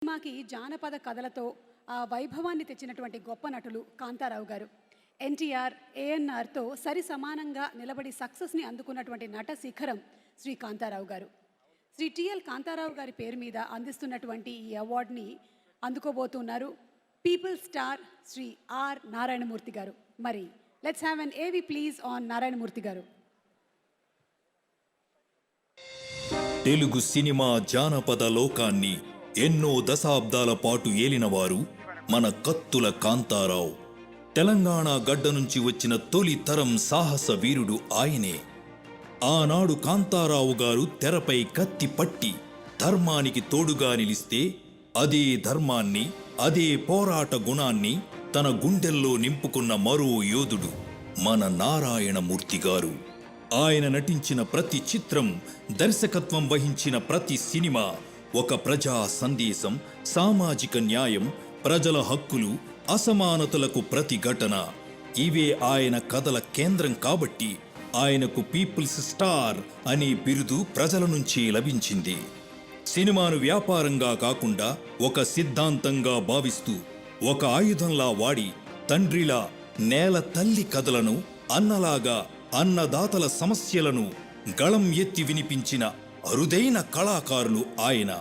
సినిమాకి జానపద కథలతో ఆ వైభవాన్ని తెచ్చినటువంటి గొప్ప నటులు కాంతారావు గారు. ఎన్టీఆర్, ఏఎన్ఆర్తో సరి సమానంగా నిలబడి సక్సెస్ని అందుకున్నటువంటి నట శిఖరం శ్రీ కాంతారావు గారు. శ్రీ టిఎల్ కాంతారావు గారి పేరు మీద అందిస్తున్నటువంటి ఈ అవార్డుని అందుకోబోతున్నారు people star Shri R Narayanamurthy garu. మరి లెట్స్ హ్యావ్ అన్ ఏవి ప్లీజ్ ఆన్ నారాయణమూర్తి గారు. తెలుగు సినిమా జానపద లోకాన్ని ఎన్నో దశాబ్దాల పాటు ఏలినవారు మన కత్తుల కాంతారావు. తెలంగాణ గడ్డ నుంచి వచ్చిన తొలి తరం సాహస వీరుడు ఆయనే. ఆనాడు కాంతారావు గారు తెరపై కత్తి పట్టి ధర్మానికి తోడుగా నిలిస్తే అదే ధర్మాన్ని, అదే పోరాట గుణాన్ని తన గుండెల్లో నింపుకున్న మరో యోధుడు మన నారాయణమూర్తి గారు. ఆయన నటించిన ప్రతి చిత్రం, దర్శకత్వం వహించిన ప్రతి సినిమా ఒక ప్రజా సందేశం, సామాజిక న్యాయం, ప్రజల హక్కులు, అసమానతలకు ప్రతిఘటన. ఇవే ఆయన కథల కేంద్రం కాబట్టి ఆయనకు పీపుల్స్ స్టార్ అనే బిరుదు ప్రజల నుంచి లభించింది. సినిమాను వ్యాపారంగా కాకుండా ఒక సిద్ధాంతంగా భావిస్తూ, ఒక ఆయుధంలా వాడి తండ్రిలా నేల తల్లి కథలను, అన్నలాగా అన్నదాతల సమస్యలను గళం ఎత్తి వినిపించిన అరుదైన కళాకారులు ఆయన.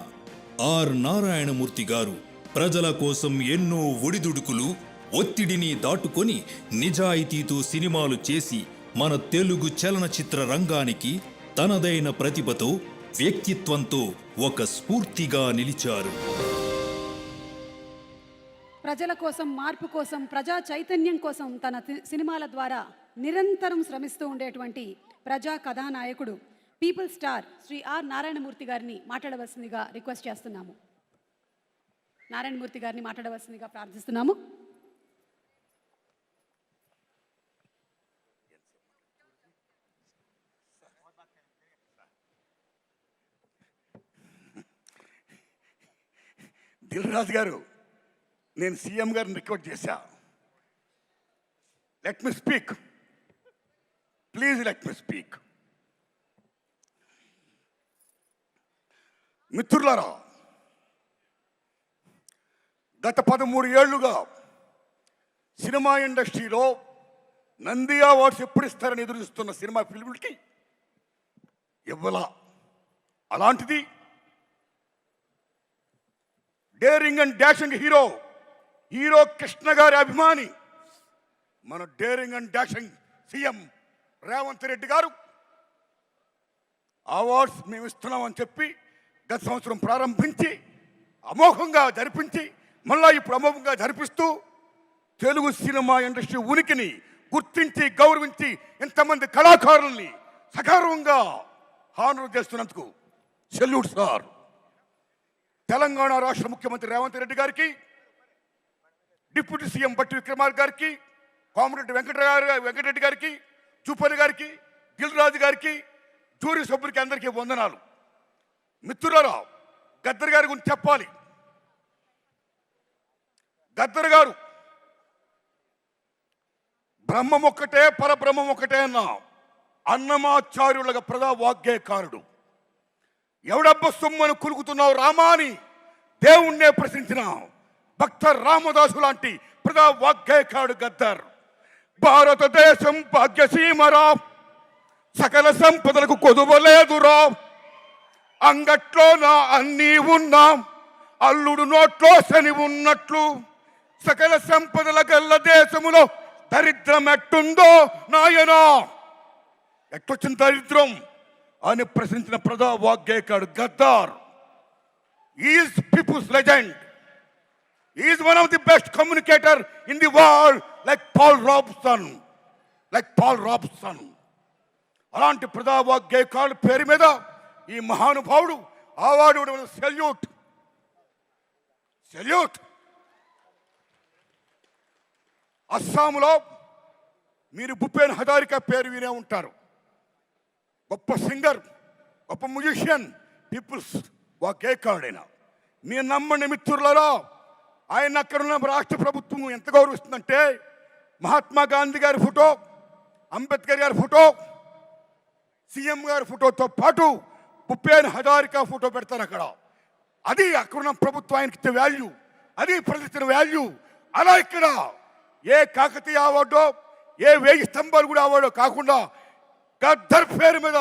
ఆర్ నారాయణమూర్తి గారు ప్రజల కోసం ఎన్నో ఒడిదుడుకులు, ఒత్తిడిని దాటుకొని నిజాయితీతో సినిమాలు చేసి మన తెలుగు చలనచిత్ర రంగానికి తనదైన ప్రతిభతో, వ్యక్తిత్వంతో ఒక స్ఫూర్తిగా నిలిచారు. ప్రజల కోసం, మార్పు కోసం, ప్రజా చైతన్యం కోసం తన సినిమాల ద్వారా నిరంతరం శ్రమిస్తూ ఉండేటువంటి ప్రజా కథానాయకుడు people star Shri R Narayanamurthy గారిని మాట్లాడవలసిందిగా రిక్వెస్ట్ చేస్తున్నాము. నారాయణమూర్తి గారిని మాట్లాడవలసిందిగా ప్రార్థిస్తున్నాము. దిల్ రాజు గారు, నేను సీఎం గారిని రిక్వెస్ట్ చేశా, let me speak, please let me speak. మిత్రులారా, గత 13 ఏళ్లుగా సినిమా ఇండస్ట్రీలో నంది అవార్డ్స్ ఎప్పుడు ఇస్తారని ఎదురుస్తున్న సినిమా ఫిల్మ్లకి ఇవ్వాల. అలాంటిది daring and dashing hero Krishna గారి అభిమాని మన daring and dashing CM Revanth Reddy గారు అవార్డ్స్ మేము ఇస్తున్నామని చెప్పి గత సంవత్సరం ప్రారంభించి అమోఘంగా జరిపించి మళ్ళా ఇప్పుడు అమోఘంగా జరిపిస్తూ తెలుగు సినిమా ఇండస్ట్రీ ఉనికిని గుర్తించి గౌరవించి ఇంతమంది కళాకారుల్ని సగర్వంగా హానర్ చేస్తున్నందుకు సెల్యూట్ సార్. తెలంగాణ రాష్ట్ర ముఖ్యమంత్రి రేవంత్ రెడ్డి గారికి, డిప్యూటీ సీఎం బట్టి విక్రమార్క గారికి, కోమరెడ్డి వెంకటరెడ్డి గారికి, చూపల్లి గారికి, దిల్ రాజు గారికి, జూరీ సభ్యులకి అందరికీ వందనాలు. మిత్రులారా, గద్దర్ గారి గురించి చెప్పాలి. గద్దర్ గారు బ్రహ్మం ఒక్కటే, పరబ్రహ్మం ఒక్కటే అన్న అన్నమాచార్యులుగా ప్రజా వాగ్గేయకారుడు. ఎవడబ్బ సొమ్మను కులుకుతున్నావు రామా అని దేవుణ్ణే ప్రశ్నించిన భక్త రామదాసు లాంటి ప్రజా వాగ్గేయకారుడు గద్దర్. భారతదేశం భాగ్యసీమరా, సకల సంపదలకు కొదువలేదురా, అంగట్లో నా అన్నీ ఉన్నా, అల్లుడు నోట్లో శని ఉన్నట్లు, సకల సంపదల గల్ల దేశములో దరిద్రం ఎట్టుందో నాయనా, ఎట్టొచ్చిన దరిద్రం అని ప్రశ్నించిన ప్రజా వాగ్గేయకాడు Gaddar. Is people's legend, is one of the best communicator in the world, like Paul Robeson. అలాంటి ప్రజా వాగ్గేయకాడు పేరు మీద ఈ మహానుభావుడు అవార్డు సెల్యూట్. అస్సాంలో మీరు భూపేన్ హజారికా పేరు వినే ఉంటారు. గొప్ప సింగర్, గొప్ప మ్యూజిషియన్, పీపుల్స్ వాగ్గేయకారుడైన. మీరు నమ్మండి మిత్రులారా, ఆయన అక్కడున్న రాష్ట్ర ప్రభుత్వం ఎంత గౌరవిస్తుందంటే మహాత్మా గాంధీ గారి ఫోటో, అంబేద్కర్ గారి ఫోటో, సీఎం గారి ఫోటోతో పాటు భూపేన్ హజారికా ఫోటో పెడతారు అక్కడ. అది అక్కడున్న ప్రభుత్వానికి ఇచ్చే వాల్యూ, అది ప్రజల వాల్యూ. అలా ఇక్కడ ఏ కాకతీయ అవార్డో, ఏ 1000 స్తంభాలు కూడా అవార్డో కాకుండా గద్దర్ పేరు మీద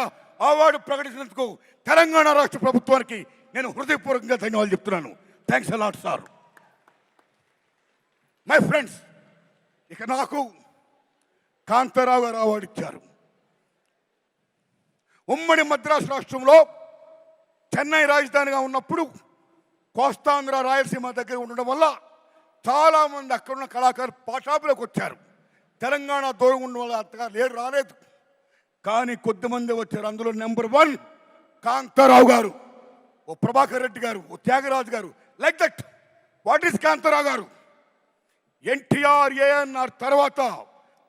అవార్డు ప్రకటించినందుకు తెలంగాణ రాష్ట్ర ప్రభుత్వానికి నేను హృదయపూర్వకంగా ధన్యవాదాలు చెప్తున్నాను. Thanks a lot sir. My friends, ఇక నాకు కాంతారావు గారు అవార్డు ఇచ్చారు. ఉమ్మడి మద్రాసు రాష్ట్రంలో చెన్నై రాజధానిగా ఉన్నప్పుడు కోస్తాంధ్ర రాయలసీమ దగ్గర ఉండడం వల్ల చాలామంది అక్కడున్న కళాకారులు పాఠాపులోకి వచ్చారు. తెలంగాణ దూరం ఉండడం వల్ల అంతగా రాలేదు. కానీ కొద్దిమంది వచ్చారు. అందులో నెంబర్ 1 కాంతారావు గారు, ఓ ప్రభాకర్ రెడ్డి గారు, ఓ త్యాగరాజు గారు. Like that. What is Kantharao గారు? ఎన్టీఆర్ ఏఎన్ఆర్ తర్వాత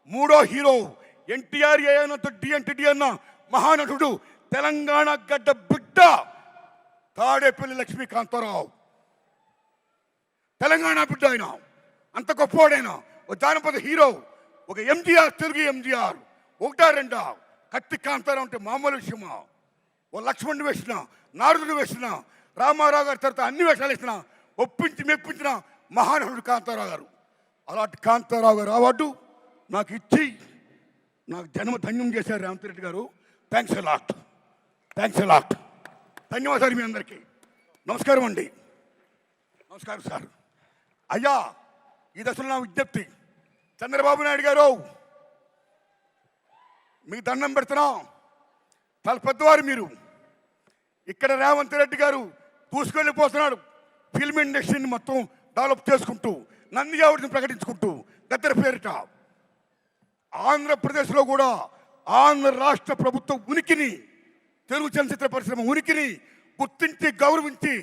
3వ హీరో. ఎన్టీఆర్ ఏఎన్ఆర్ డిఎన్టీ అన్న మహానటుడు, తెలంగాణ గడ్డ బిడ్డ తాడేపల్లి లక్ష్మీకాంతారావు. తెలంగాణ బిడ్డ ఆయన, అంత గొప్పవాడైనా. ఒక జానపద హీరో, ఒక ఎంజీఆర్, తెలుగు ఎంజీఆర్. 1-2 కత్తి కాంతారావు అంటే మామూలు విషయమా? ఓ లక్ష్మణుడు వేసిన, నారదుడు వేసిన, రామారావు గారి తర్వాత అన్ని వేషాలు వేసిన, ఒప్పించి మెప్పించిన మహానటుడు కాంతారావు గారు. అలాంటి కాంతారావు గారు అవార్డు నాకు ఇచ్చి నాకు జన్మ ధన్యం చేశారు రేవంత్ రెడ్డి గారు. Thanks a lot, thanks a lot. ధన్యవాదాలు మీ అందరికీ. నమస్కారం అండి. నమస్కారం సార్. అయ్యా, ఈ దశలో నా విజ్ఞప్తి, చంద్రబాబు నాయుడు గారు మీకు దండం పెడుతున్నాం. చాలా పెద్దవారు మీరు. ఇక్కడ రేవంత్ రెడ్డి గారు దూసుకెళ్ళిపోతున్నాడు. ఫిల్మ్ ఇండస్ట్రీని మొత్తం డెవలప్ చేసుకుంటూ, నంది అవార్డుని ప్రకటించుకుంటూ, గద్దర్ పేరిట ఆంధ్రప్రదేశ్లో కూడా ఆంధ్ర రాష్ట్ర ప్రభుత్వ ఉనికిని, తెలుగు చలనచిత్ర పరిశ్రమ ఉనికిని గుర్తించి గౌరవించి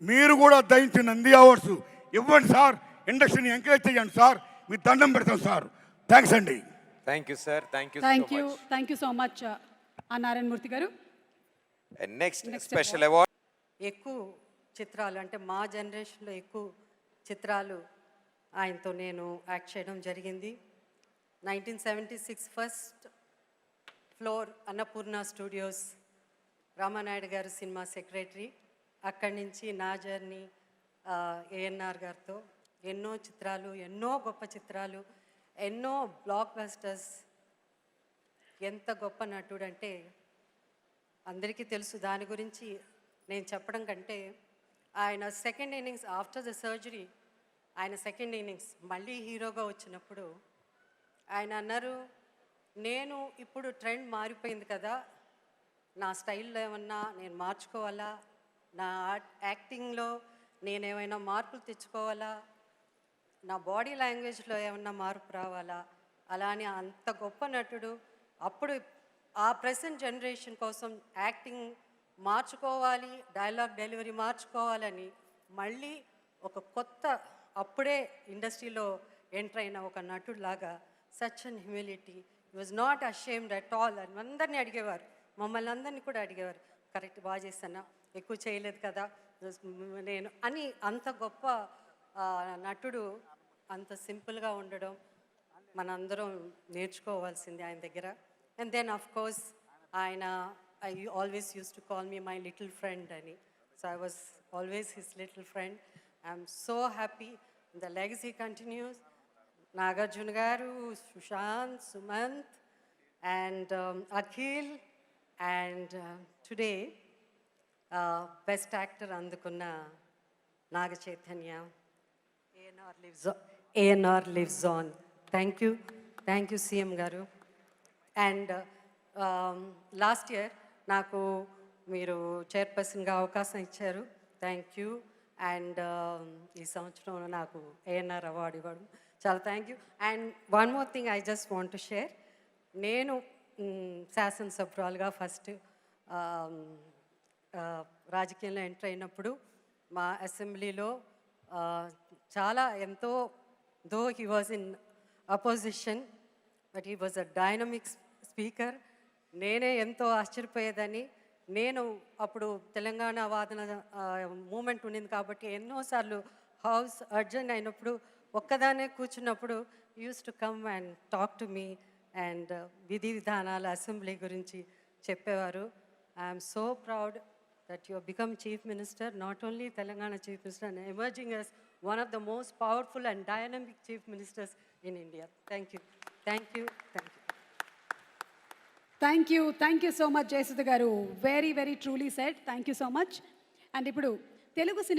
మీరు కూడా దయించి నంది అవార్డ్స్ ఇవ్వండి సార్. ఇండస్ట్రీని ఎంకరేజ్ చేయండి సార్. మీ దండం పెడతాం సార్. థ్యాంక్స్ అండి. Thank you sir. Thank thank you so much Narayanamurthy garu. Next special award. ఎక్కువ చిత్రాలు అంటే మా జనరేషన్లో ఎక్కువ చిత్రాలు ఆయనతో నేను యాక్ట్ చేయడం జరిగింది. 1976 first floor Annapurna studios, Ramanaidu గారు సినిమా సెక్రటరీ. అక్కడి నుంచి నా జర్నీ ఏఎన్ఆర్ గారితో ఎన్నో చిత్రాలు, ఎన్నో గొప్ప చిత్రాలు, ఎన్నో బ్లాక్ బస్టర్స్. ఎంత గొప్ప నటుడు అంటే అందరికీ తెలుసు. దాని గురించి నేను చెప్పడం కంటే, ఆయన second innings after the surgery, ఆయన సెకండ్ ఇన్నింగ్స్ మళ్ళీ హీరోగా వచ్చినప్పుడు ఆయన అన్నారు, నేను ఇప్పుడు ట్రెండ్ మారిపోయింది కదా, నా స్టైల్లో ఏమన్నా నేను మార్చుకోవాలా, నా యాక్టింగ్లో నేనేమైనా మార్పులు తెచ్చుకోవాలా, నా బాడీ లాంగ్వేజ్లో ఏమన్నా మార్పు రావాలా, అలానే అంత గొప్ప నటుడు. అప్పుడు ఆ ప్రెసెంట్ జనరేషన్ కోసం యాక్టింగ్ మార్చుకోవాలి, డైలాగ్ డెలివరీ మార్చుకోవాలని మళ్ళీ ఒక కొత్త, అప్పుడే ఇండస్ట్రీలో ఎంటర్ అయిన ఒక నటుడులాగా such and humility, he was not ashamed at all అని అందరినీ అడిగేవారు, మమ్మల్ని అందరినీ కూడా అడిగేవారు, కరెక్ట్ బాగా చేశానా, ఎక్కువ చేయలేదు కదా నేను అని. అంత గొప్ప నటుడు, అంత సింపుల్గా ఉండడం మనందరం నేర్చుకోవాల్సింది ఆయన దగ్గర. అండ్ దెన్ ఆఫ్ కోర్స్ ఆయన, I always used to call me my little friend అని. So I was always his little friend. I'm so happy. The legacy continues. Nagarjuna garu, Sushant, Sumant, and Akhil, and today best actor అందుకున్న Naga Chaitanya. ANR lives on. Thank you CM garu. And last year నాకు మీరు చైర్పర్సన్గా అవకాశం ఇచ్చారు. Thank you. And ఈ సంవత్సరం నాకు ANR award ఇవ్వడం చాలా thank you. And one more thing I just want to share. నేను శాసనసభ్యురాలుగా ఫస్ట్ రాజకీయంలో ఎంటర్ అయినప్పుడు మా అసెంబ్లీలో చాలా ఎంతో, though he was in opposition but he was a dynamic speaker. నేనే ఎంతో ఆశ్చర్యపోయేదని. నేను అప్పుడు తెలంగాణ వాదన మూమెంట్ ఉండింది కాబట్టి ఎన్నోసార్లు హౌస్ అర్జెంట్ అయినప్పుడు ఒక్కదానే కూర్చున్నప్పుడు use to come and talk to me and విధి విధానాల అసెంబ్లీ గురించి చెప్పేవారు. I'm so proud that you have become Chief Minister, not only Telangana Chief Minister, and emerging as one of the most powerful and dynamic Chief Ministers in India. Thank you. Thank you. Thank you. Thank you so much Jayasudha garu. Very very truly said. Thank you so much. And ఇప్పుడు Telugu cinema